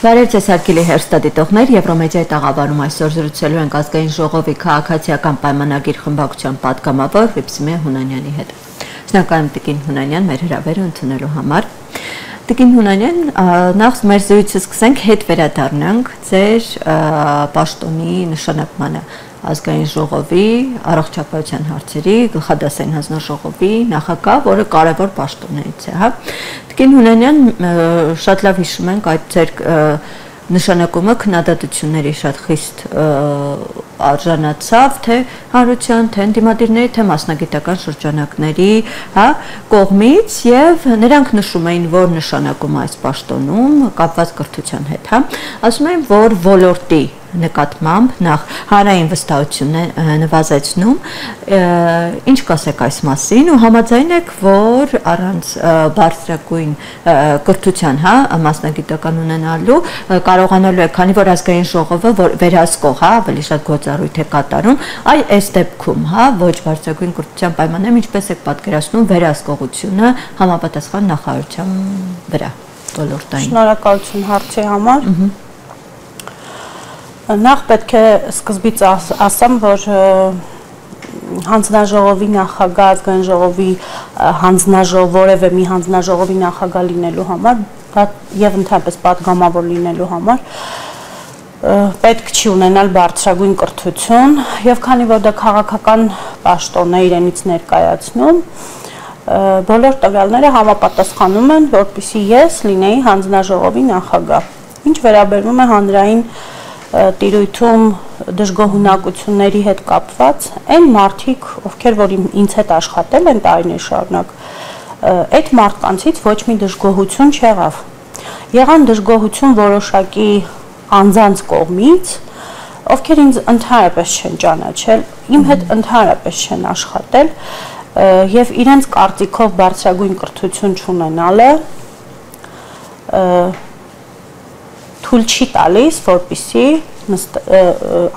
Բարև ձեզ հարգելի հեռուստադիտողներ, Եվրոմեդիայի տաղավարում այսօր զրուցելու ենք ազգային ժողովի քաղաքացիական պայմանագիր խմբակցության պատգամավոր Վիպսիմե Հունանյանի հետ։ Շնորհակալ եմ Տիկին Հունանյան մեր հրավերը ընդունելու համար։ Տիկին Հունանյան, նախ մեր զրույցը սկսենք, հետ վերադառնանք ձեր պաշտոնի նշանակմանը ազգային ժողովի առողջապահության հարցերի գլխադասային հանձնաժողովի նախագահ, որը կարևոր պաշտոններից է, հա։ Տիկին Հունանյան, շատ լավ հիշում ենք այդ ձեր նշանակումը քննադատությունների շատ խիստ արժանացավ, թե հանրության, թե ընդդիմադիրների, թե մասնագիտական շրջանակների, հա, կողմից, եւ նրանք նշում էին, որ նշանակումը այս պաշտոնում կապված կրթության հետ, հա, ասում են, որ ոլորտի նկատմամբ նախ հանրային վստահությունն է նվազեցնում, ինչ կասեք այս մասին ու համաձայն եք, որ առանց բարձրագույն կրթության, հա, մասնագիտական ունենալու կարողանալու եք, քանի որ ազգային ժողովը վերահսկող, հա, ավելի շատ գործառույթ է կատարում, այս դեպքում, հա, ոչ բարձրագույն կրթության պայմաններում ինչպես եք պատկերացնում վերահսկողությունը համապատասխան նախարարության վրա ոլորտային։ Շնորհակալություն հարցի համար։ Նախ պետք է սկզբից ասեմ, որ հանձնաժողովի նախագահ, ազգային ժողովի որևէ մի հանձնաժողովի նախագահ լինելու համար եւ ընդհանրապես պատգամավոր լինելու համար պետք չի ունենալ բարձրագույն կրթություն եւ քանի որ դա քաղաքական պաշտոն է իրենից ներկայացնում, բոլոր տվյալները համապատասխանում են, որպեսզի ես լինեի հանձնաժողովի նախագահ։ Ինչ վերաբերում է հանրային տիրույթում դժգոհունակությունների հետ կապված, այն մարդիկ, ովքեր որ ինձ հետ աշխատել են տարիներ շարունակ, այդ մարդկանցից ոչ մի դժգոհություն չեղավ։ Եղան դժգոհություն որոշակի անձանց կողմից, ովքեր ինձ ընդհանրապես չեն ճանաչել, իմ հետ ընդհանրապես չեն աշխատել եւ իրենց կարծիքով բարձրագույն կրթություն չունենալը թույլ չի տալիս, որպեսզի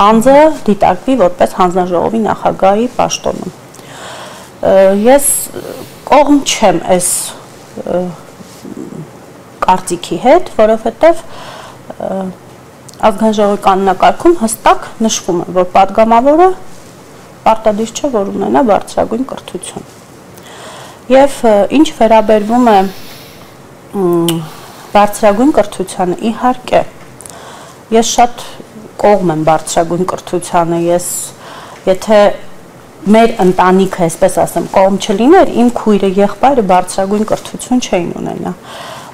անձը դիտարկվի որպես հանձնաժողովի նախագահի պաշտոնում։ Ես կողմ չեմ այս կարծիքի հետ, որովհետև ազգային ժողովի կանոնակարգում հստակ նշվում է, որ պատգամավորը պարտադիր չէ, որ ունենա բարձրագույն կրթություն։ Եվ ինչ վերաբերվում է բարձրագույն կրթությանը, իհարկե, ես շատ կողմ եմ բարձրագույն կրթությանը, եթե մեր ընտանիքը, այսպես ասեմ, կողմ չլիներ, իմ քույրը, եղբայրը բարձրագույն կրթություն չէին ունենա։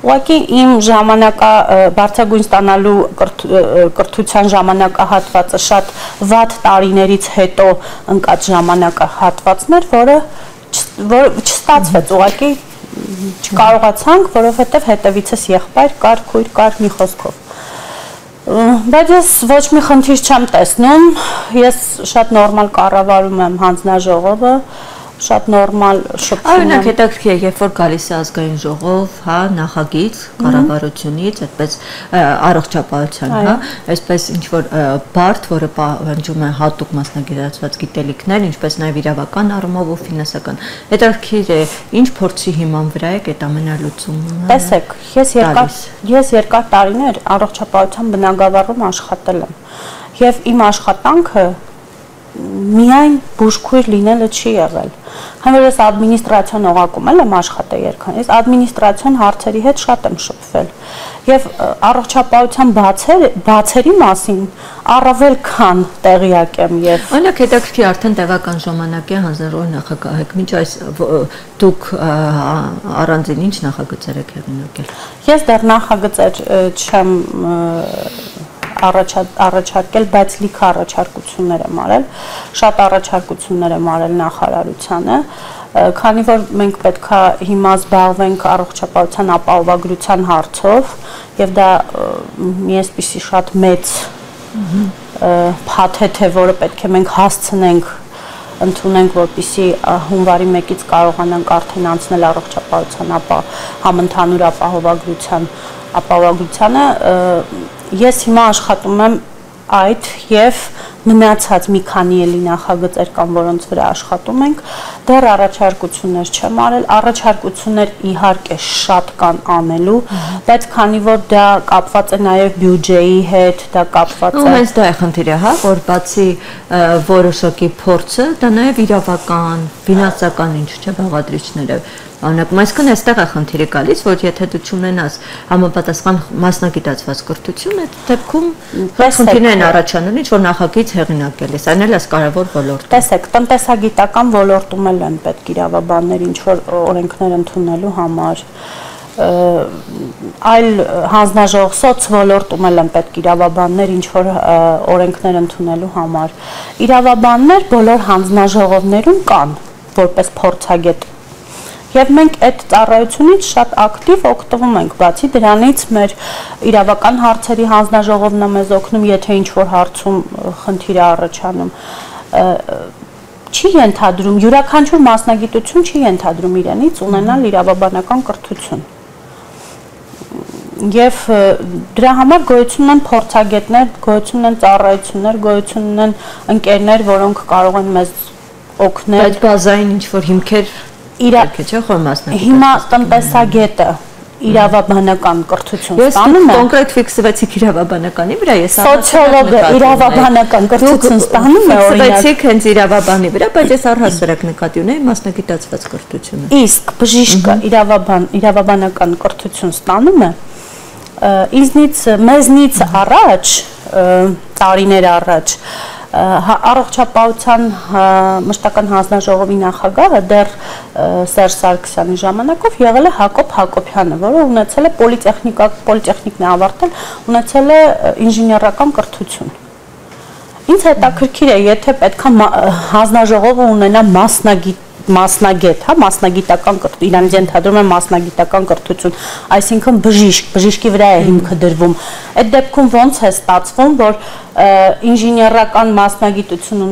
Ուղղակի իմ բարձրագույն ստանալու կրթության ժամանակահատվածը շատ վատ տարիներից հետո ընկած ժամանակահատվածներ, որը չստացվեց, ուղղակի չկարողացանք, որովհետև հետևիցս եղբայր կար, քույր կար, մի խոսքով։ Բայց ես ոչ մի խնդիր չեմ տեսնում, ես շատ նորմալ կառավարում եմ հանձնաժողովը, շատ նորմալ շփվում եմ։ Օրինակ հետաքրքիր է, երբ որ գալիս է ազգային ժողով, հա, նախագիծ կառավարությունից, այդպես առողջապահության, հա, այսպես ինչ որ բարդ, որը պահանջում է հատուկ մասնագիտացված գիտելիքներ, ինչպես նաև իրավական առումով ու ֆինանսական։ Հետաքրքիր է, ինչ փորձի հիման վրա եք այդ ամենալուծումը։ Տեսեք, ես երկար տարիներ առողջապահության բնագավառում աշխատել եմ եւ իմ աշխատանքը միայն բուժքույր լինելը չի եղել։ Քանի որ ես ադմինիստրացիոն օղակում եմ աշխատել երկար, ես ադմինիստրացիոն հարցերի հետ շատ եմ շփվել եւ առողջապահության բացերի մասին առավել քան տեղյակ եմ եւ օրինակ հետաքրքիր արդեն տեղական ժամանակ է հանձնաժողովի նախագահ եք, մինչ այս դուք առանձին ինչ նախագծեր եք հեղինակել։ Ես դեռ նախագծեր չեմ առաջարկել, բայց լիքը առաջարկություններ եմ արել, շատ առաջարկություններ եմ արել նախարարությանը, քանի որ մենք պետքա հիմա զբաղվենք առողջապահության ապահովագրության հարցով եւ դա մի այսպիսի շատ մեծ փաթեթ է, որը պետք է մենք հասցնենք ընդունենք, որպեսզի հունվարի 1-ից կարողանանք արդեն անցնել առողջապահության համընդհանուր ապահովագրությանը, ես հիմա աշխատում եմ այդ եւ մնացած մի քանի էլի նախագծեր կան, որոնց վրա աշխատում ենք, դեռ առաջարկություններ չեմ արել, առաջարկություններ իհարկե շատ կան անելու, բայց քանի որ դա կապված է նաև բյուջեի հետ, դա կապված է։ Ու հենց դա է խնդիրը, հա, որ բացի որոշակի փորձը, դա նաև իրավական, ֆինանսական ինչ չէ բաղադրիչները Անակ, այսքան այստեղ է խնդիրը գալիս, որ եթե դու չունենաս համապատասխան մասնագիտացված կրթություն, այդ դեպքում խնդիրներ են առաջանում, ինչ որ նախագիծ հեղինակել ես, այն էլ է կարևոր ոլորտ։ Տեսեք, տնտեսագիտական ոլորտում էլ են պետք իրավաբաններ, ինչ որ օրենքներ ընդունելու համար, այլ հանձնաժողով սոց ոլորտում էլ են պետք իրավաբաններ, ինչ որ օրենքներ ընդունելու համար։ Իրավաբաններ բոլոր հանձնաժողովներում կան, որպես փորձագետ Եվ մենք այդ ծառայությունից շատ ակտիվ օգտվում ենք, բացի դրանից մեր իրավական հարցերի հանձնաժողովն է մեզ օգնում, եթե ինչ-որ հարցում խնդիր է առաջանում, չի ենթադրում, յուրաքանչյուր մասնագիտություն չի ենթադրում իրենից ունենալ իրավաբանական կրթություն։ Եվ դրա համար գոյություն են փորձագետներ, գոյություն են ծառայություններ, գոյություն են ընկերներ, որոնք կարող են մեզ օգնել։ Բայց բազային ինչ-որ հիմքեր Հիմա տնտեսագետը իրավաբանական կրթություն ստանում է։ Ես կոնկրետ ֆիքսվեցիք իրավաբանականի վրա, ես սոցիոլոգը իրավաբանական կրթություն ստանում է, օրինակ։ Ֆիքսվեցիք հենց իրավաբանի վրա, բայց ես առհասարակ նկատի ունեի մասնագիտացված կրթությունը։ Իսկ բժիշկը իրավաբանական կրթություն ստանում է, մեզնից առաջ, տարիներ առաջ առողջապահության մշտական հանձնաժողովի նախագահը դեռ Սերժ Սարգսյանի ժամանակով եղել է Հակոբ Հակոբյանը, որը ունեցել է պոլիտեխնիկն է ավարտել, ունեցել է ինժեներական կրթություն։ Ինձ հետաքրքիր է, եթե պետքա հանձնաժողովը ունենա մասնագետ, հա, մասնագիտական կրթություն, իրանց ենթադրում է մասնագիտական կրթություն, այսինքն բժիշկի վրա է հիմքը դրվում։ Այդ դեպքում ոնց է ստացվում, որ ինժեներական մասնագիտություն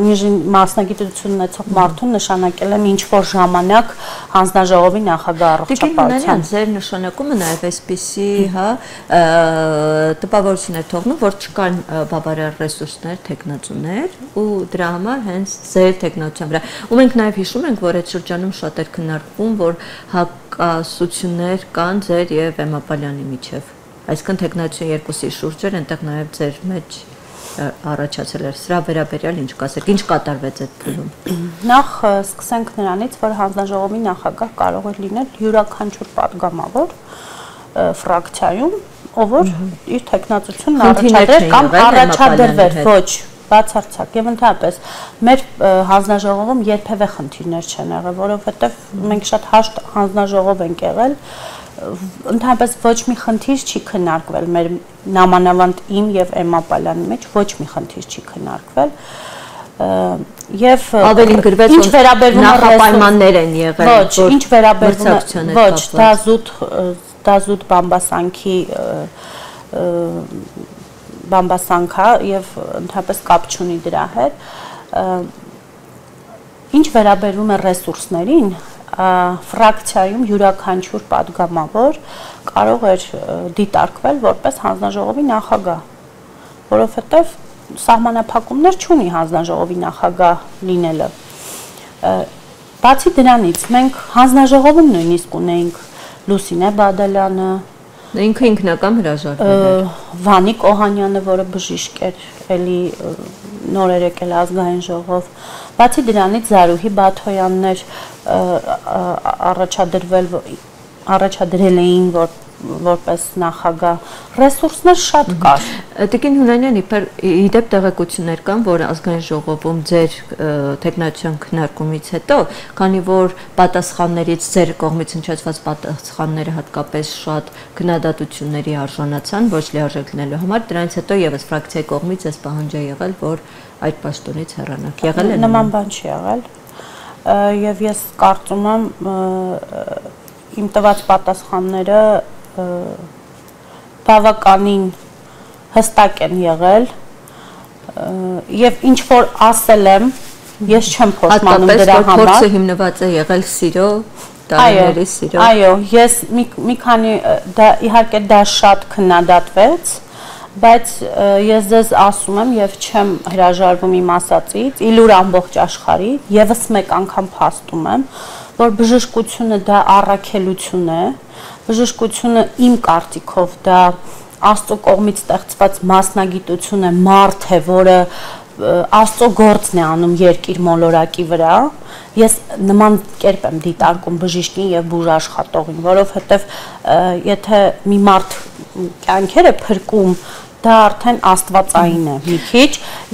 ունեցող մարդուն նշանակել են ինչ-որ ժամանակ հանձնաժողովի նախագահ առողջապահության։ Ձեր նշանակումը նաև այսպիսի, հա, տպավորություն է թողնում, որ չկան բավարար ռեսուրսներ, տեխնացուներ ու դրա համար հենց ձեր տեխնացիան վրա։ Ու մենք նաև հիշում ենք, որ այդ շրջանում շատ էր քննարկվում, որ հակասություններ կան ձեր եւ Էմապալյանի միջև։ Այսինքն տեխնացիոն երկուսի շուրջ էր, այնտեղ նաև ձեր մեջ առաջացել էր սրա վերաբերյալ ինչ կասեք, ինչ կատարվեց այդ փուլում։ Նախ սկսենք նրանից, որ հանձնաժողովի նախագահ կարող է լինել յուրաքանչյուր падգամավոր ֆրակցիայում, ով որ իր տեխնացությունն առաջադրեր կամ առաջադրվեր, ոչ, բացարձակ եւ ընդհանրապես մեր հանձնաժողովում երբևէ խնդիրներ չեն եղել, որովհետեւ մենք շատ հաշտ հանձնաժողով ենք եղել, ընդհանրապես ոչ մի խնդիր չի քննարկվել մեր նամանավանդ իմ եւ Էմապալյանի մեջ ոչ մի խնդիր չի քննարկվել եւ ավելին գրվեց ինչ վերաբերվում է նախապայմաններ են եղել ոչ ինչ վերաբերվում է ոչ դա զուտ բամբասանքի բամբասանքա եւ ընդհանրապես կապ չունի դրա հետ ինչ վերաբերվում է ռեսուրսներին ֆրակցիայում յուրաքանչյուր падգամավոր կարող էր դիտարկվել որպես հանձնաժողովի նախագահ, որովհետև սահմանափակումներ չունի հանձնաժողովի նախագահ լինելը։ Բացի դրանից մենք հանձնաժողովում նույնիսկ ունեինք Լուսինե Բադալյանը, ինքը ինքնական հրաժարվել էր, Վանիկ Օհանյանը, որը բժիշկ էր, էլի նոր էր եկել ազգային ժողով, բացի դրանից Զարուհի Բաթոյաններ առաջադրել էին որպես նախագահ, ռեսուրսներ շատ կար։ Տիկին Հունանյան, իդեպ տեղեկություններ կան, որ ազգային ժողովում ձեր տեխնացիոն քննարկումից հետո, քանի որ պատասխաններից ձեր կողմից հնչեցված պատասխանները հատկապես շատ քննադատությունների արժանացան, ոչ լիարժեք լինելու համար, դրանից հետո եւս ֆրակցիայի կողմից էս պահանջ է եղել, որ այդ պաշտոնից հեռանաք։ Եղել է նման բան չի եղել։ Եվ ես կարծում եմ իմ տված պատասխանները բավականին հստակ են եղել եւ ինչ որ ասել եմ ես չեմ փոխանում դրա համար փորձը հիմնված է եղել սիրո տարիների սիրո այո ես մի քանի դա իհարկե դա շատ քննադատվեց բայց ես ձեզ ասում եմ եւ չեմ հրաժարվում իմ ասածից, իլուր ամբողջ աշխարհի, եւս մեկ անգամ փաստում եմ, որ բժշկությունը դա առաքելություն է, բժշկությունը իմ կարծիքով դա Աստծո կողմից ստեղծված մասնագիտություն է, մարդ է, որը Աստծո գործն է անում երկիր մոլորակի վրա։ Ես նման կերպ եմ դիտարկում բժիշկին եւ բուժաշխատողին, որովհետեւ եթե մի մարդ կյանքերը փրկում, դա արդեն աստվածային է մի քիչ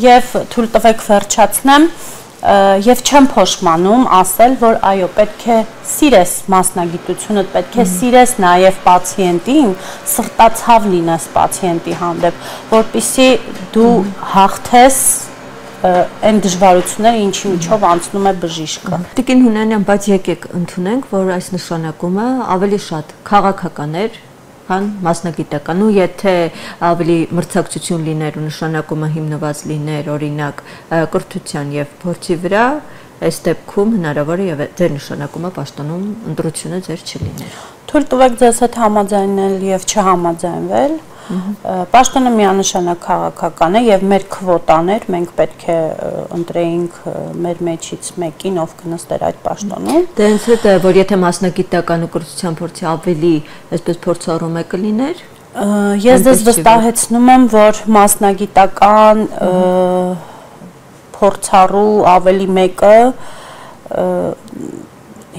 եւ թույլ տվեք վերջացնեմ եւ չեմ փոշմանում ասել, որ այո, պետք է սիրես մասնագիտությունը, պետք է սիրես նաեւ պացիենտին, սրտացավ լինես պացիենտի հանդեպ, որպեսզի դու հաղթես այն դժվարությունները, ինչի միջով անցնում է բժիշկը։ Տիկին Հունանյան, բայց եկեք ընդունենք, որ այս նշանակումը ավելի շատ քաղաքական էր, քան մասնագիտական, ու եթե ավելի մրցակցություն լիներ ու նշանակումը հիմնված լիներ օրինակ կրթության եւ փորձի վրա, այս դեպքում հնարավոր է եւ ձեր նշանակումը պաշտոնում ընտրությունը ձեր չլիներ։ Թույլ տվեք ձեզ հետ համաձայնել եւ չհամաձայնվել։ Պաշտոնը միանշանակ քաղաքական է եւ մեր քվոտաներ, մենք պետք է ընտրեինք մեր մեջից մեկին, ով կնստեր այդ պաշտոնում։ Դե հենց այդ է, որ եթե մասնագիտական ու կրթության փորձի ավելի այսպես փորձառու մեկը լիներ, ես ձեզ վստահեցնում եմ, որ մասնագիտական փորձառու ավելի մեկը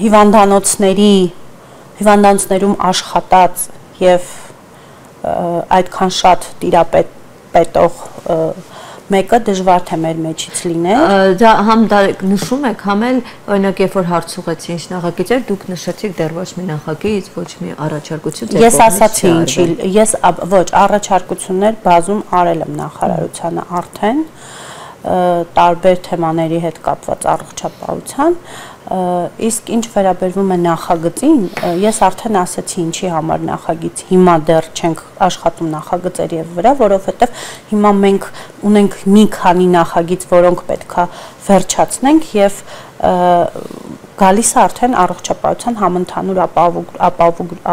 հիվանդանոցներում աշխատած եւ այդքան շատ տիրապետող մեկը դժվար թե մեր մեջից լիներ։ Դա համ դա նշում եք, համ էլ օրինակ երբ որ հարց ուղեցի ինչ նախագիծ էր, դուք նշեցիք դեռ ոչ մի նախագիծ, ոչ մի առաջարկություն։ Ես ասացի ինչի, ես ոչ առաջարկություններ բազում արել եմ նախարարությանը արդեն տարբեր թեմաների հետ կապված առողջապահության, իսկ ինչ վերաբերվում է նախագծին, ես արդեն ասացի ինչի համար նախագիծ, հիմա դեռ չենք աշխատում նախագծերի վրա, որովհետև հիմա մենք ունենք մի քանի նախագիծ, որոնք պետքա վերջացնենք եւ գալիս է արդեն առողջապահության համընդհանուր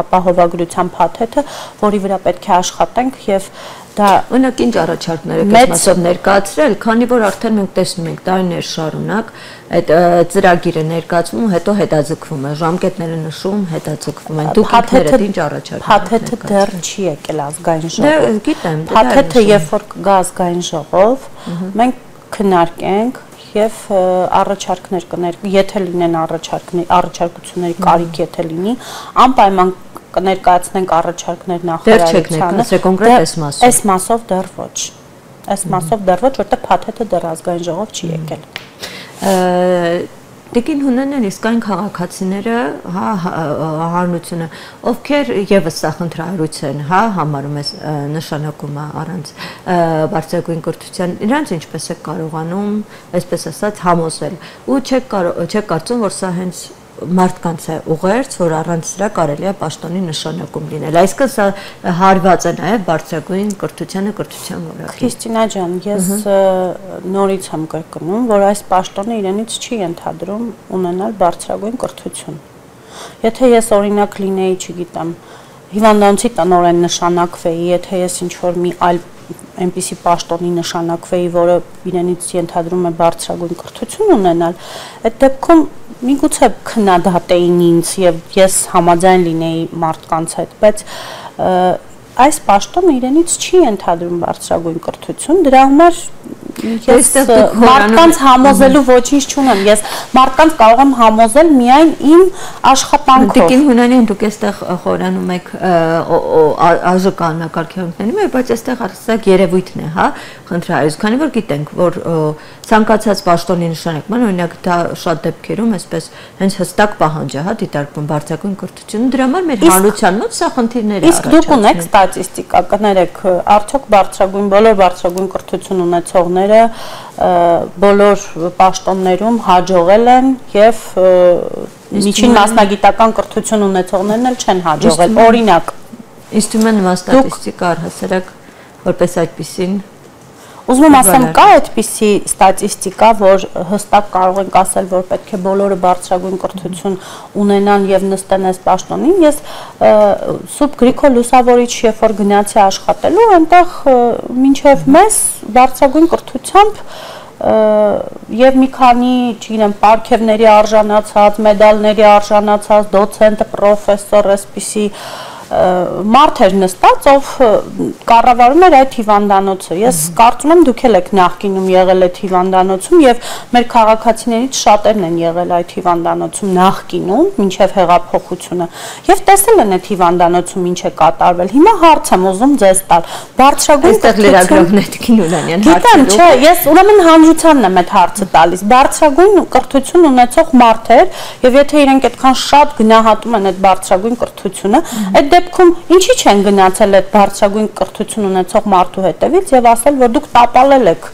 ապահովագրության փաթեթը, որի վրա պետք է աշխատենք եւ դա օրինակ ինչ առաջարկներ եք մասով ներկայացրել, քանի որ արդեն մենք տեսնում ենք տարիներ շարունակ այդ ծրագիրը ներկայացվում, հետո հետաձգվում է, ժամկետները նշում, հետաձգվում են։ Դուք ինքներդ ինչ առաջարկներ եք։ Փաթեթը դեռ չի եկել ազգային ժողով։ Դե գիտեմ, փաթեթը երբ որ կգա ազգային ժողով, մենք քննարկենք եւ առաջարկներ եթե լինեն առաջարկությունների կարիք եթե լինի, անպայման կներկայացնենք առաջարկներ նախարարությանը։ Դեռ կոնկրետ այս մասով։ Այս մասով դեռ ոչ։ Այս մասով դեռ ոչ, որտեղ փաթեթը դեռ ազգային ժողով չի եկել։ Տիկին Հունանյան, իսկ այն քաղաքացիները, հա, հանրությունը, ովքեր եւս սա խնդրահարույց են, հա, համարում ես նշանակումը առանց բարձրագույն կրթության, իրանց ինչպես է կարողանում, այսպես ասած, համոզել։ Ու չեք կարծում, որ սա հենց մարդկանց է ուղերձ, որ առանց սրա կարելի է պաշտոնի նշանակում լինել։ Այսինքն սա հարված է նաև բարձրագույն կրթությանը, կրթության ոլորտին։ Քրիստինա ջան, ես նորից եմ կրկնում, որ այս պաշտոնը իրենից չի ենթադրում ունենալ բարձրագույն կրթություն։ Եթե ես օրինակ լինեի, չգիտեմ, հիվանդանոցի տնօրեն նշանակվեի, եթե ես ինչ-որ մի այլ այնպիսի պաշտոնի նշանակվեի, որը իրենից ենթադրում է բարձրագույն կրթություն ունենալ, այդ դեպքում միգուցե քննադատեին ինձ եւ ես համաձայն լինեի մարդկանց հետ, բայց այս պաշտոնը իրենից չի ենթադրում բարձրագույն կրթություն, դրա համար ես մարդկանց համոզելու ոչինչ չունեմ, ես մարդկանց կարող եմ համոզել միայն իմ աշխատանքով։ Տիկին Հունանյան, դուք այստեղ խորանում եք ԱԺԿ անակարգյալների, բայց այստեղ արդյոք երևույթն է, հա, խնդրահարույց, քանի որ գիտենք, որ ցանկացած պաշտոնի նշանակման, օրինակ դա շատ դեպքերում այսպես հենց հստակ պահանջ է, հա, դիտարկվում բարձրագույն կրթությունը, դրա համար մեր հանրության մոտ սա խնդիրներ է առաջացնում։ Իսկ դուք ունեք ստատիստիկա, կներեք, արդյոք բոլոր բարձրագույն կրթություն ունեցողները բոլոր պաշտոններում հաջողել են եւ միջին մասնագիտական կրթություն ունեցողներն էլ չեն հաջողել։ Օրինակ, ինձ թվում է նման ստատիստիկա առհասարակ որպես այդպեսին Ուզում եմ ասեմ, կա այդպիսի ստատիստիկա, որ հստակ կարող ենք ասել, որ պետք է բոլորը բարձրագույն կրթություն ունենան եւ նստեն այս պաշտոնին։ Ես Սուրբ Գրիգոր Լուսավորիչ, երբ որ գնացի աշխատելու, այնտեղ մինչեւ մեզ բարձրագույն կրթությամբ եւ մի քանի, չգիտեմ, պարգևների արժանացած, մեդալների արժանացած, դոցենտ, պրոֆեսոր, այսպիսի մարդ էր նստած, ով կառավարում էր այդ հիվանդանոցը։ Ես կարծում եմ դուք էլ եք նախկինում եղել այդ հիվանդանոցում եւ մեր քաղաքացիներից շատերն են եղել այդ հիվանդանոցում նախկինում, մինչեւ հեղափոխությունը, եւ տեսել են այդ հիվանդանոցում ինչ է կատարվել։ Հիմա հարց եմ ուզում ձեզ տալ։ Բարձրագույն լրագրողն է Կինուլյանյան հարցը։ Գիտեմ, չէ, ես ուրեմն հանրությանն եմ այդ հարցը տալիս։ Բարձրագույն կրթություն ունեցող մարդեր, եւ եթե իրենք այդքան շատ գնահատում են այդ բարձրագույն կրթությունը, այդ դեպքում ինչի չեն գնացել այդ բարձրագույն կրթություն ունեցող մարդու հետևից եւ ասել, որ դուք տապալել եք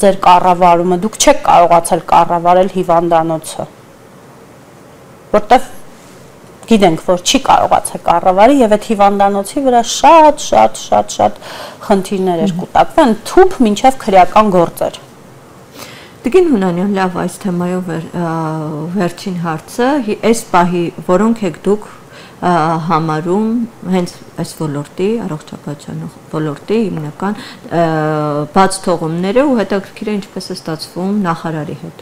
ձեր կառավարումը, դուք չեք կարողացել կառավարել հիվանդանոցը, որտեվ գիտենք, որ չի կարողացել կառավարի եւ այդ հիվանդանոցի վրա շատ խնդիրներ էր կուտակվել, թուփ մինչեւ քրեական գործեր։ Տիկին Հունանյան, լավ, այս թեմայով վերջին հարցը, այս պահի որոնք եք դուք համարում հենց այս ոլորտի, առողջապահության ոլորտի հիմնական բաց թողումները ու հետաքրքիր է ինչպես է ստացվում նախարարի հետ։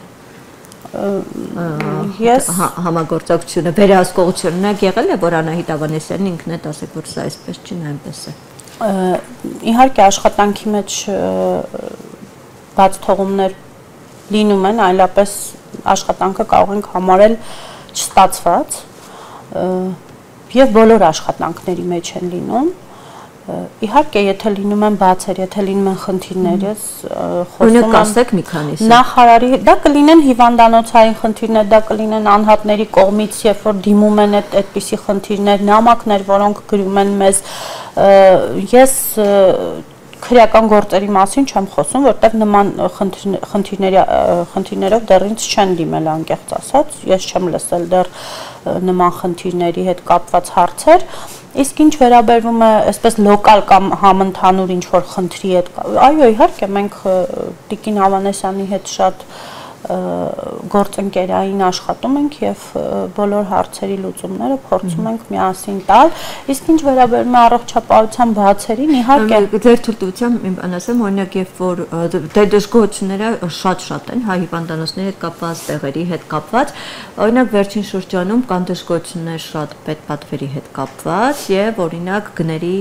Ես համագործակցությունը, վերահսկողությունը եղել է, որ Անահիտ Ավանեսյանն ինքն է ասել, որ սա այսպես չի, նա այնպես է։ Իհարկե աշխատանքի մեջ բաց թողումներ լինում են, այլապես աշխատանքը կարող ենք համարել չստացված եւ բոլոր աշխատանքների մեջ են լինում։ Իհարկե, եթե լինում են բացեր, եթե լինում են խնդիրներ, ես խոսում եմ մի քանիսը։ Նախարարի, դա կլինեն հիվանդանոցային խնդիրներ, դա կլինեն անհատների կողմից, երբ որ դիմում են այդպիսի խնդիրներ, նամակներ, որոնք գրում են մեզ, ես քրեական գործերի մասին չեմ խոսում, որտեղ նման խնդիրներով դեռ ինձ չեն դիմել անկեղծ ասած, ես չեմ լսել դեռ նման խնդիրների հետ կապված հարցեր, իսկ ինչ վերաբերվում է այսպես լոկալ կամ համընդհանուր ինչ որ խնդրի հետ, այո, իհարկե մենք Տիկին Ավանեսյանի հետ շատ գործընկերային աշխատում ենք եւ բոլոր հարցերի լուծումները փորձում ենք միասին տալ, իսկ ինչ վերաբերում է առողջապահության բացերին, իհարկե ձեր թույլտվությամբ ասեմ, օրինակ երբ որ դժգոհությունները շատ են, հայ հիվանդանոցների հետ կապված, տեղերի հետ կապված, օրինակ վերջին շրջանում կան դժգոհություններ շատ պետպատվերի հետ կապված եւ օրինակ գների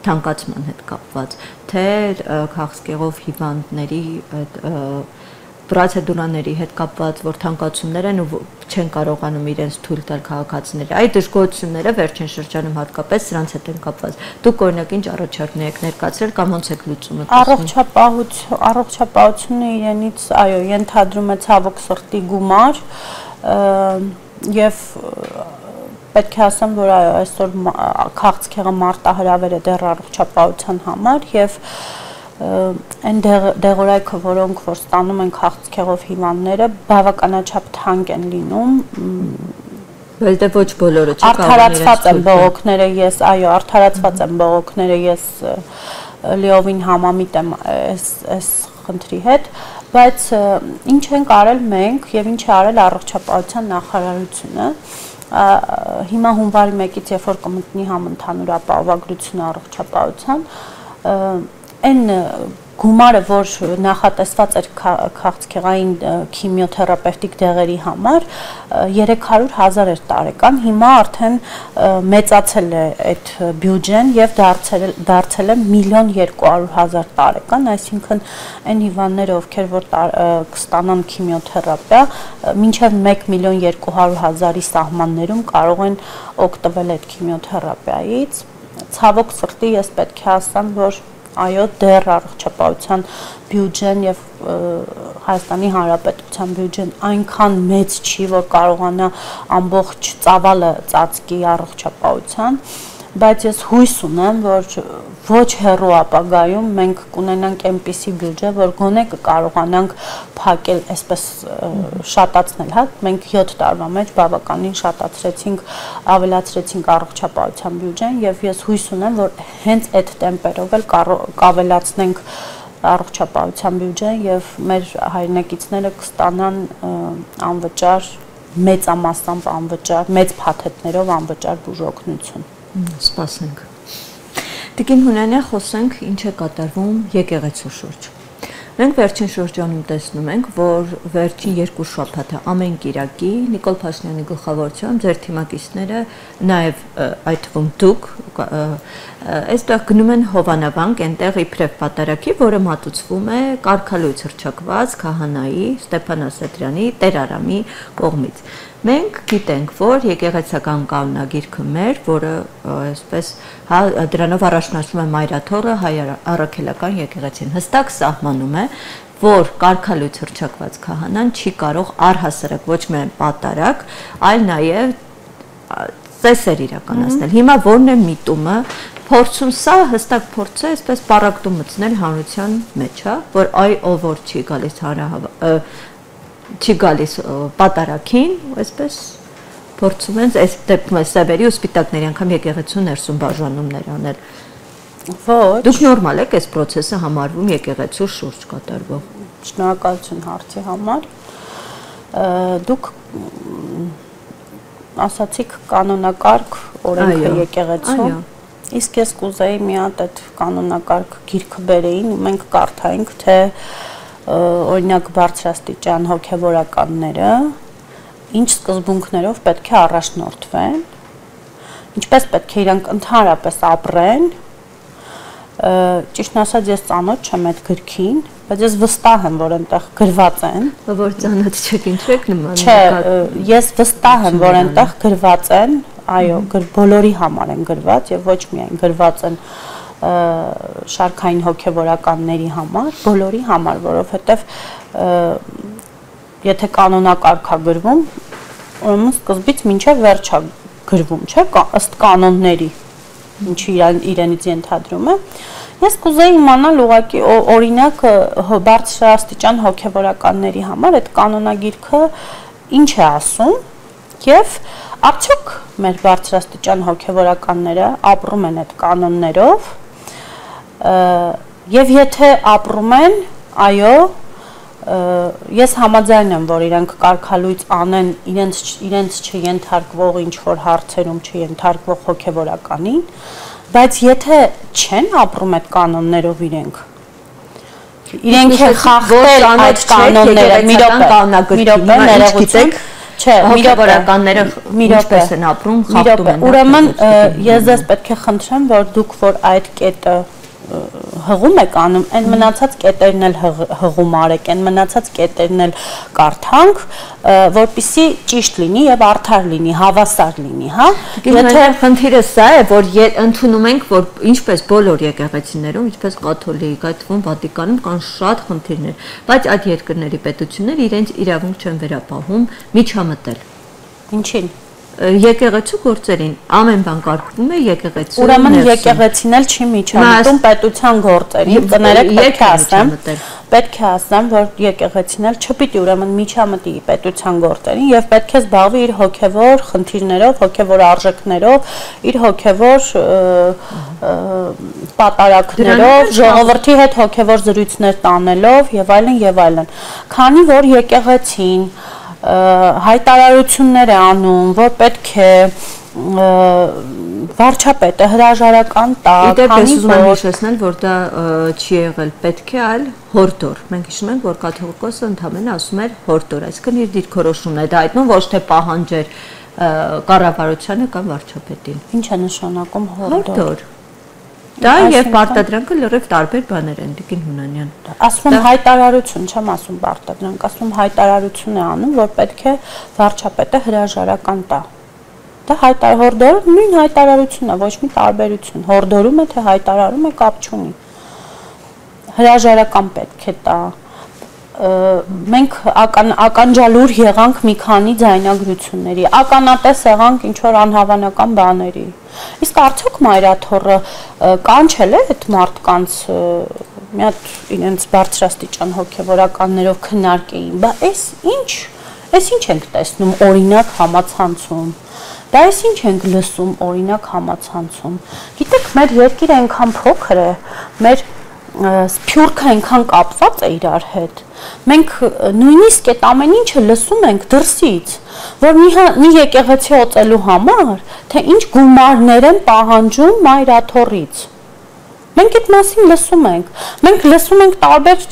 թանկացման հետ կապված, թե քաղցկեղով հիվանդների պրոցեդուրաների հետ կապված, որ թանկացումներ են ու չեն կարողանում իրենց թույլ տալ քաղաքացիների։ Այդ դժգոհությունները վերջին շրջանում հատկապես սրանց հետ են կապված։ Դուք օրինակ ինչ առաջարկներ եք ներկայացրել կամ ոնց եք լուծումը տեսնում։ Առողջապահությունը իրենից, այո, ենթադրում է ցավոք սրտի գումար եւ պետք է ասեմ, որ այո, այսօր քաղցկեղը մարտահրավեր է դեռ առողջապահության համար եւ այն դեղորայքը, որոնք որ ստանում են քաղցկեղով հիվանդները, բավականաչափ թանկ են լինում։ Բայց դե ոչ բոլորը չի կարող արդարացված են բողոքները, ես այո, արդարացված են բողոքները, ես լիովին համամիտ եմ այս խնդրի հետ, բայց ինչ ենք արել մենք եւ ինչ է արել առողջապահության նախարարությունը։ Հիմա հունվարի 1-ից երբ որ կմտնի համընդհանուր ապահովագրություն առողջապահության, այն գումարը, որ նախատեսված էր քաղցկեղային քիմիոթերապևտիկ դեղերի համար, 300,000 էր տարեկան, հիմա արդեն մեծացել է այդ բյուջեն եւ դարձել է 1,200,000 տարեկան, այսինքն այն հիվանդները, ովքեր որ կստանան քիմիոթերապիա, մինչեւ 1,200,000-ի սահմաններում կարող են օգտվել այդ քիմիոթերապիայից։ Ցավոք սրտի ես պետք է ասեմ, որ այո, դեռ առողջապահության բյուջեն եւ Հայաստանի Հանրապետության բյուջեն այնքան մեծ չի, որ կարողանա ամբողջ ծավալը ծածկի առողջապահության, բայց ես հույս ունեմ, որ ոչ հեռու ապագայում մենք կունենանք այնպիսի բյուջե, որ գոնե կկարողանանք փակել, այսպես շատացնել, հա, մենք 7 տարվա մեջ բավականին շատացրեցինք, ավելացրեցինք առողջապահության բյուջեն եւ ես հույս ունեմ, որ հենց այդ տեմպերով էլ կավելացնենք առողջապահության բյուջեն եւ մեր հայրենակիցները կստանան անվճար մեծամասամբ անվճար մեծ փաթեթներով անվճար բուժօգնություն։ Սպասենք։ Տիկին Հունանյան, խոսենք ինչ է կատարվում եկեղեցու շուրջ։ Մենք վերջին շրջանում տեսնում ենք, որ վերջին 2 շաբաթը ամեն կիրակի Նիկոլ Փաշինյանի գլխավորությամբ ձեր թիմակիցները, նաև այդ թվում դուք, այստեղ գնում են Հովանավանք, այնտեղ իբրև պատարագի, որը մատուցվում է կարգալույց հռչակված քահանայի Ստեփան Ասատրյանի Տեր Արամի կողմից։ Մենք գիտենք, որ եկեղեցական կանոնագիրքը մեր, որը այսպես դրանով առաջնացնում է Մայրաթոռը հայ առաքելական եկեղեցին, հստակ սահմանում է, որ կարգալույց հռչակված քահանան չի կարող առհասարակ ոչ միայն պատարագ, այլ նաև ծեսեր իրականացնել։ Հիմա ո՞րն է միտումը, փորձում սա հստակ փորձ է, այսպես պարակտում մտցնել հանրության մեջ, որ այ ով որ չի գալիս չի գալիս պատարագին, այսպես փորձում են այս դեպքում սևերի ու սպիտակների անգամ եկեղեցու ներսում բաժանումներ անել։ Ոչ։ Դուք նորմալ եք այս process-ը համարվում եկեղեցու շուրջ կատարվող։ Շնորհակալություն հարցի համար։ Դուք ասացիք կանոնակարգ օրենքը եկեղեցու։ Իսկ ես կուզեի մի հատ այդ կանոնակարգ գիրքը բերեին ու մենք կարդայինք, թե օրինակ բարձրաստիճան հոգևորականները ինչ սկզբունքներով պետք է առաջնորդվեն, ինչպես պետք է իրանք ընդհանրապես ապրեն, ճիշտն ասած ես ծանոթ չեմ այդ գրքին, բայց ես վստահ եմ, որ այնտեղ գրված են, որ ծանոթ չեք, ինչու եք նման։ Չէ, ես վստահ եմ, որ այնտեղ գրված են, այո, բոլորի համար են գրված եւ ոչ միայն գրված են շարքային հոգևորականների համար, բոլորի համար, որովհետև եթե կանոնակարգ է գրվում, ուրեմն սկզբից մինչև վերջ է գրվում, չէ՞, ըստ կանոնների, ինչի իրենից ենթադրում է։ Ես կուզեի իմանալ ուղղակի օրինակ բարձրաստիճան հոգևորականների համար այդ կանոնագիրքը ինչ է ասում եւ արդյոք մեր բարձրաստիճան հոգևորականները ապրում են այդ կանոններով Եվ եթե ապրում են, այո, ես համաձայն եմ, որ իրանք կարգալույց անեն իրենց չենթարկվող ինչ-որ հարցերում չենթարկվող հոգևորականին, բայց եթե չեն ապրում այդ կանոններով իրենք են խախտել այդ կանոնները, մի րոպե, ներողություն, չէ, հոգևորականները ինչպես են ապրում, խախտում են։ Ուրեմն ես ձեզ պետք է խնդրեմ, որ դուք որ այդ կետը հղում եք անում, այն մնացած կետերն էլ հղում արեք, այն մնացած կետերն էլ կարդանք, որպեսզի ճիշտ լինի եւ արդար լինի, հավասար լինի, հա։ Եթե խնդիրը սա է, որ ընդունում ենք, որ ինչպես բոլոր եկեղեցիներում, ինչպես կաթոլիկ, այդ թվում Վատիկանում կան շատ խնդիրներ, բայց այդ երկրների պետությունները իրենց իրավունք չեն վերապահում միջամտել։ Ինչին։ Եկեղեցու գործերին ամեն բան կարգվում է եկեղեցու։ Ուրեմն եկեղեցին էլ չի միջամտում պետության գործերին, կներեք պետք է ասեմ, որ եկեղեցին էլ չպիտի ուրեմն միջամտի պետության գործերին եւ պետք է զբաղվի իր հոգեվոր խնդիրներով, հոգեվոր արժեքներով, իր հոգեվոր պատարակներով, ժողովրդի հետ հոգեվոր զրույցներ տանելով եւ այլն եւ այլն։ Քանի որ եկեղեցին հայտարարություններ է անում, որ պետք է վարչապետը հրաժարական տա, քանի որ հիշեցնել, որ դա չի եղել պետք է, այլ հորդոր։ Մենք հիշում ենք, որ կաթողիկոսը ընդհանրապես ասում էր հորդոր, այսինքն իր դիրքորոշումն է դա այդնում, ոչ թե պահանջեր կառավարությանը կամ վարչապետին։ Ինչ է նշանակում հորդոր։ Դա եւ պարտադրանքը լրիվ տարբեր բաներ են, Տիկին Հունանյան։ Ասում եմ հայտարարություն, չեմ ասում պարտադրանք, ասում հայտարարություն է անում, որ պետք է վարչապետը հրաժարական տա։ Դա հորդորը նույն հայտարարությունն է, ոչ մի տարբերություն։ Հորդորում է, թե հայտարարում է, կապ չունի։ Հրաժարական պետք է տա։ Մենք ականջալուր եղանք մի քանի ձայնագրությունների, ականատես եղանք ինչ-որ անհավանական բաների։ Իսկ արդյոք Մայրաթոռը կանչել է այդ մարդկանց մի հատ իրենց բարձրաստիճան հոգևորականներով քննարկեին, բա էս ինչ ենք տեսնում օրինակ համացանցում, դա էս ինչ ենք լսում օրինակ համացանցում։ Գիտեք, մեր երկիրը այնքան փոքր է, մեր սփյուռքը այնքան կապված է իրար հետ։ Մենք նույնիսկ այդ ամեն ինչը լսում ենք դրսից, որ մի եկեղեցի օծելու համար, թե ինչ գումարներ են պահանջում մայրաթոռից։ Մենք այդ մասին լսում ենք։ Մենք լսում ենք տարբեր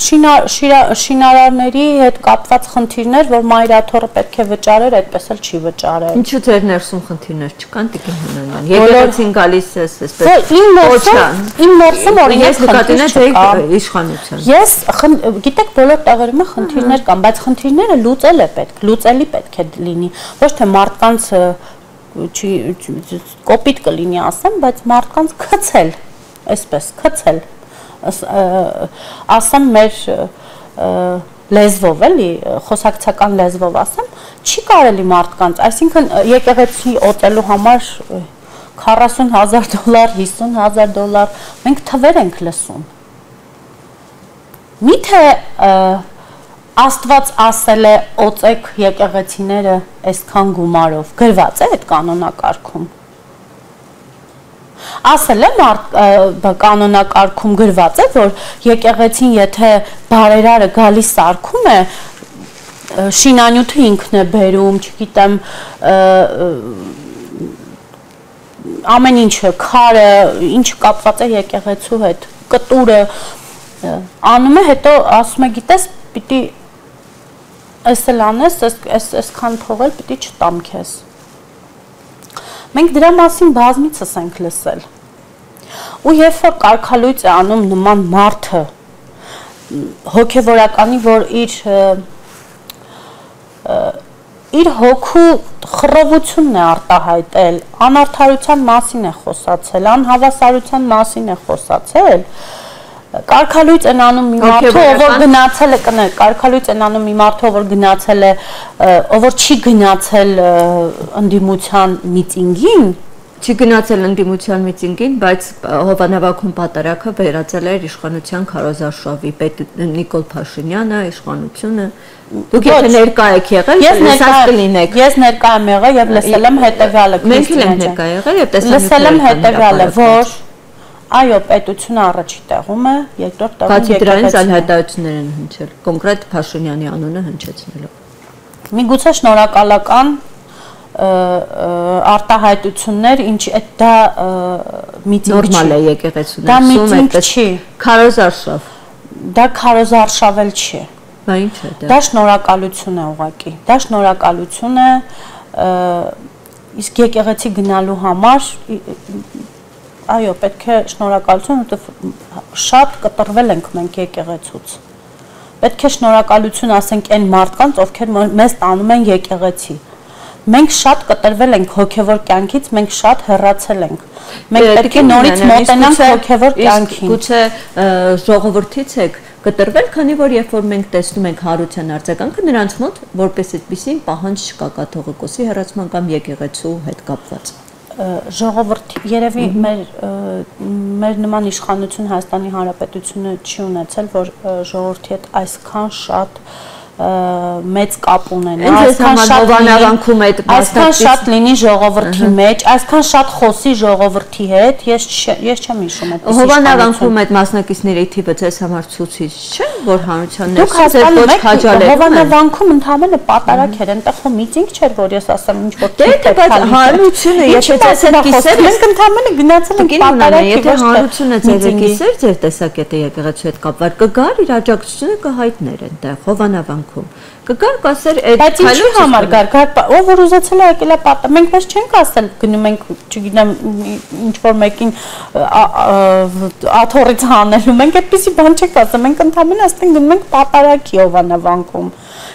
շինարարների հետ կապված խնդիրներ, որ մայրաթոռը պետք է վճարեր, այդպես էլ չի վճարել։ Ինչու ձեր ներսում խնդիրներ չկան, Տիկին Հունանյան։ Եկեղեցին գալիս է այսպես։ Իմ ներսում օրինակ խնդիրներ կան իշխանության։ Ես գիտեք բոլոր տեղերում խնդիրներ կան, բայց խնդիրները լուծելի պետք է լինի։ Ոչ թե մարդկանց կոպիտ կլինի ասեմ, բայց մարդկանց քցել այսպես քցել ասեմ մեր լեզվով էլի խոսակցական լեզվով ասեմ չի կարելի մարդկանց այսինքն եկեղեցի օծելու համար $40,000 $50,000 մենք թվեր ենք լսում միթե Աստված ասել է օծեք եկեղեցիները այսքան գումարով գրված է այդ կանոնակարգում ասել է կանոնակարգում գրված է, որ եկեղեցին եթե բարերարը գալիս սարքում է, շինանյութը ինքն է բերում, չգիտեմ, ամեն ինչը, քարը, ինչը կապված է եկեղեցու հետ, կտուրը, անում է, հետո ասում է, գիտես, պիտի այս էլ անես, այսքան փողել պիտի չտամ քեզ։ Մենք դրա մասին բազմիցս ենք լսել։ Ու երբ որ կարգալույծ է անում նման մարդը, հոգևորականի, որ իր հոգու խռովությունն է արտահայտել, անարդարության մասին է խոսացել, անհավասարության մասին է խոսացել, կարգալույծ են անում մի մարդու, ով որ գնացել է, կարգալույծ են անում մի մարդու, ով որ գնացել է, ով որ չի գնացել ընդդիմության միտինգին, չի գնացել ընդդիմության միտինգին, բայց Հովանավակում պատարագը վերածել էր իշխանության քարոզարշավի, պետ Նիկոլ Փաշինյանը, իշխանությունը։ Դուք եթե ներկա եք եղել, լսած կլինեք։ Ես ներկա եմ եղել եւ լսել եմ հետեւյալը։ Մենք էլ ենք ներկա եղել եւ տեսանյութեր լսել եմ հետեւյալը, որ այո, պետությունը առաջի տեղում է, երկրորդ տեղում եկեղեցին։ Բացի դրանից այլ հայտարարություններ են հնչել, կոնկրետ Փաշինյանի անունը հնչեցնելով։ Միգուցե շնորհակալական արտահայտություններ, ինչ դա միտինգ չի։ Նորմալ է եկեղեցուն։ Դա միտինգ չի։ Քարոզարշավ։ Դա քարոզարշավել չի։ Բա ինչ է դա։ Դա շնորհակալություն է ուղղակի։ Դա շնորհակալություն է իսկ եկեղեցի գնալու համար այո, պետք է շնորհակալություն, որովհետև շատ կտրվել ենք մենք եկեղեցուց։ Պետք է շնորհակալություն ասենք այն մարդկանց, ովքեր մեզ տանում են եկեղեցի։ Մենք շատ կտրվել ենք հոգևոր կյանքից, մենք շատ հեռացել ենք։ Մենք պետք է նորից մոտենանք հոգևոր կյանքին։ Գուցե ժողովրդից եք կտրվել, քանի որ երբ որ մենք տեսնում ենք հարության արձագանքը նրանց մոտ, որպես այդպեսին պահանջ չկա կաթողիկոսի հեռացման կամ եկեղեցու հետ կապված։ Ժողովուրդ երևի մեր նման իշխանություն Հայաստանի Հանրապետությունը չի ունեցել, որ ժողովրդի հետ այսքան շատ մեծ կապ ունենա, այսքան շատ լինի ժողովրդի մեջ, այսքան շատ խոսի ժողովրդի հետ, ես չեմ հիշում այդ Հովանավանքում այդ մասնակիցների թիվը ձեզ համար ցուցիչ չէ, որ հանրության ներսում ձեր ոչ քաջալերում Հովանավանքում ընդհանրապես պատարագ էր, այնտեղ հո միտինգ չէր, որ ես ասեմ ինչ որ բայց հանրությունը, եթե ձեզ հետ կիսեր, մենք ընդհանրապես գնացել ենք պատարագ, եթե հանրությունը ձեզ հետ կիսեր, ձեր տեսակետը եկեղեցու հետ կապված կգար, իր աջակցությունը կհայտներ այնտեղ Հովանավանքում կգար կասեր այդ ինչի համար գար ով որ ուզեցել է եկել է պատը մենք մեզ չենք ասել գնում ենք չգիտեմ ինչ որ մեկին աթոռից հանելու մենք այդպեսի բան չենք ասել մենք ընդհանրապես ասենք գնում ենք պատարագի Հովանավանքում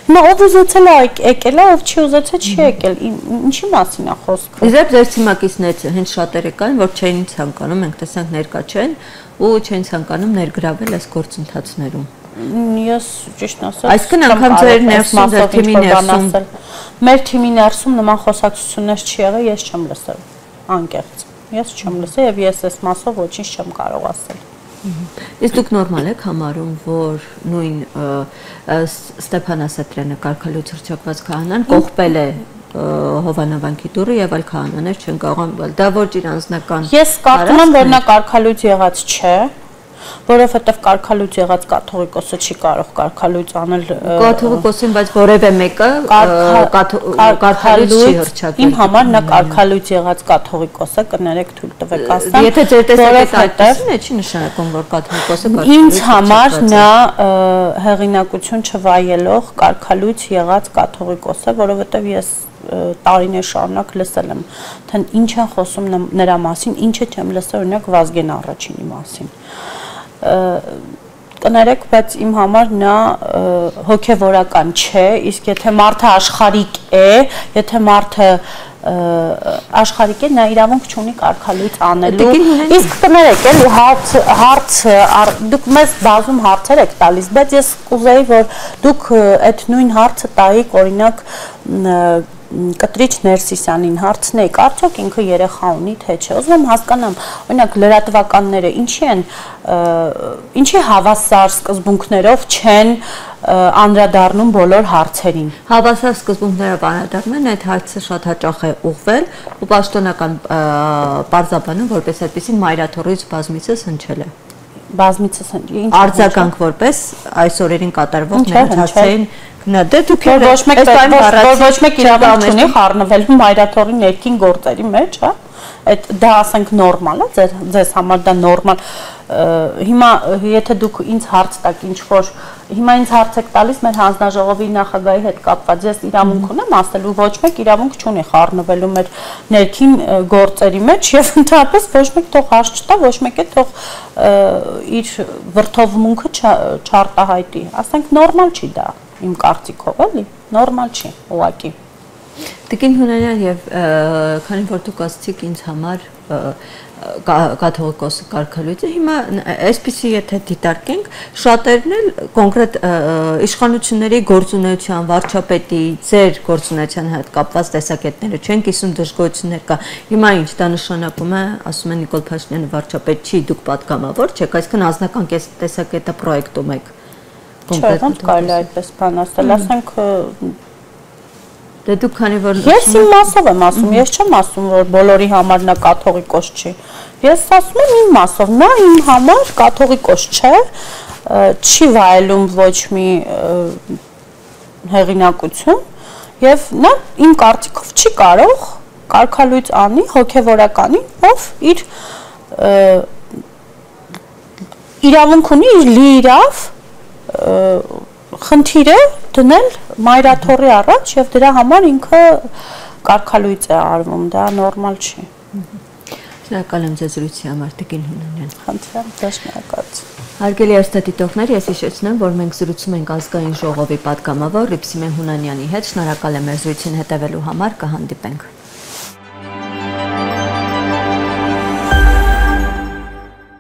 հիմա ով ուզեցել է եկել է ով չի ուզեցել չի եկել ինչի մասին է խոսքը իզեպ ձեր թիմակիցներից հենց շատերը կային որ չէին ցանկանում մենք տեսանք ներկա չեն ու չէին ցանկանում ներգրավել այս գործընթացներում Ես ճիշտ ասած այսքան անգամ ձեր ներսում ձեր թիմի ներսում մեր թիմի ներսում նման խոսակցություններ չի եղել ես չեմ լսել անկեղծ ես չեմ լսել եւ ես այս մասով ոչինչ չեմ կարող ասել Իսկ դուք նորմալ եք համարում որ նույն Ստեփան Ասատրյանը կարգալույց հռչակված քահանան կողպել է Հովանավանքի դուռը եւ այլ քահանաներ չեն կարող դա ոչ իր անձնական Ես կարծում եմ որ նա կարգալույց եղած չէ որովհետև կարգալույծ եղած կաթողիկոսը չի կարող կարգալույծ անել կաթողիկոսին, բայց որևէ մեկը կարգալույծ չի հռչակել։ Իմ համար նա կարգալույծ եղած կաթողիկոսը կներեք թույլ տվեք ասեմ։ Եթե ձեր տեսակետը այդպեսին է, չի նշանակում, որ կաթողիկոսը ինձ համար նա հեղինակություն չվայելող կարգալույծ եղած կաթողիկոս է, որովհետև ես տարիներ շարունակ լսել եմ, թե ինչ են խոսում նրա մասին, ինչը չեմ լսել օրինակ Վազգեն առաջինի մասին։ Կներեք, բայց իմ համար նա հոգևորական չէ, իսկ եթե մարդը աշխարհիկ է, եթե մարդը աշխարհիկ է, նա իրավունք չունի կարգալույծ անելու։ Իսկ կներեք, էլի հարց դուք մեզ բազում հարցեր եք տալիս, բայց ես կուզեի, որ դուք այդ նույն հարցը տայիք, օրինակ Կտրիչ Ներսիսյանին հարցնեիք, արդյոք ինքը երեխա ունի, թե չէ։ Ուզում եմ հասկանամ, օրինակ լրատվականները ինչի հավասար սկզբունքներով չեն անդրադառնում բոլոր հարցերին։ Հավասար սկզբունքներով անդրադառնում են, այդ հարցը շատ հաճախ է ուղղվել ու պաշտոնական պարզաբանում, որպես այդպեսին մայրաթորից բազմիցս հնչել է։ Բազմիցս արձագանք որպես այս օրերին կատարվող ներկայացին դե դուք ոչ մեկ իրավունք չունի խառնվելու մայրաթորի ներքին գործերի մեջ, հա։ Այդ դա ասենք նորմալ է, ձեզ համար դա նորմալ։ Հիմա եթե դուք ինձ հարց տաք ինչ որ հիմա ինձ հարց եք տալիս մեր հանձնաժողովի նախագահի հետ կապված, ես իրավունք ունեմ ասելու, ոչ մեկ իրավունք չունի խառնվելու մեր ներքին գործերի մեջ եւ ընդհանրապես ոչ մեկ թող հարց չտա, ոչ մեկ է թող իր վրթովմունքը չարտահայտի։ Ասենք նորմալ չի դա իմ կարծիքով, էլի, նորմալ չի, ուղղակի։ Տիկին Հունանյան եւ քանի որ դուք ասացիք ինձ համար կաթողիկոսը կարգալույծը, հիմա այսպեսի եթե դիտարկենք, շատերն էլ կոնկրետ իշխանությունների գործունեության, վարչապետի, ձեր գործունեության հետ կապված տեսակետները չեն կիսում, դժգոհություններ կա։ Հիմա ինչ դա նշանակում է, ասում են Նիկոլ Փաշինյանը վարչապետ չի, դուք պատգամավոր չեք, այսինքն անձնական տեսակետը պրոյեկտում եք։ Չէ, ոնց կարելի է այդպես բան ասել, ասենք դե դուք քանի որ ես իմ մասով եմ ասում, ես չեմ ասում որ բոլորի համար նա կաթողիկոս չի։ Ես ասում եմ իմ մասով, նա իմ համար կաթողիկոս չէ, չի վայելում ոչ մի հեղինակություն եւ նա իմ կարծիքով չի կարող կարգալույծ անի հոգեվորականին, ով իր իրավունք ունի, իր լիիրավ խնդիրը դնել մայրաթորի առաջ եւ դրա համար ինքը կարգալույծ է արվում, դա նորմալ չի։ Շնորհակալ եմ ձեզ զրույցի համար, Տիկին Հունանյան։ Խնդրեմ, ձեզ շնորհակալություն։ Հարգելի հեռուստադիտողներ, ես հիշեցնեմ, որ մենք զրուցում ենք ազգային ժողովի պատգամավոր Ռիփսիմե Հունանյանի հետ։ Շնորհակալ եմ մեր զրույցին հետևելու համար, կհանդիպենք։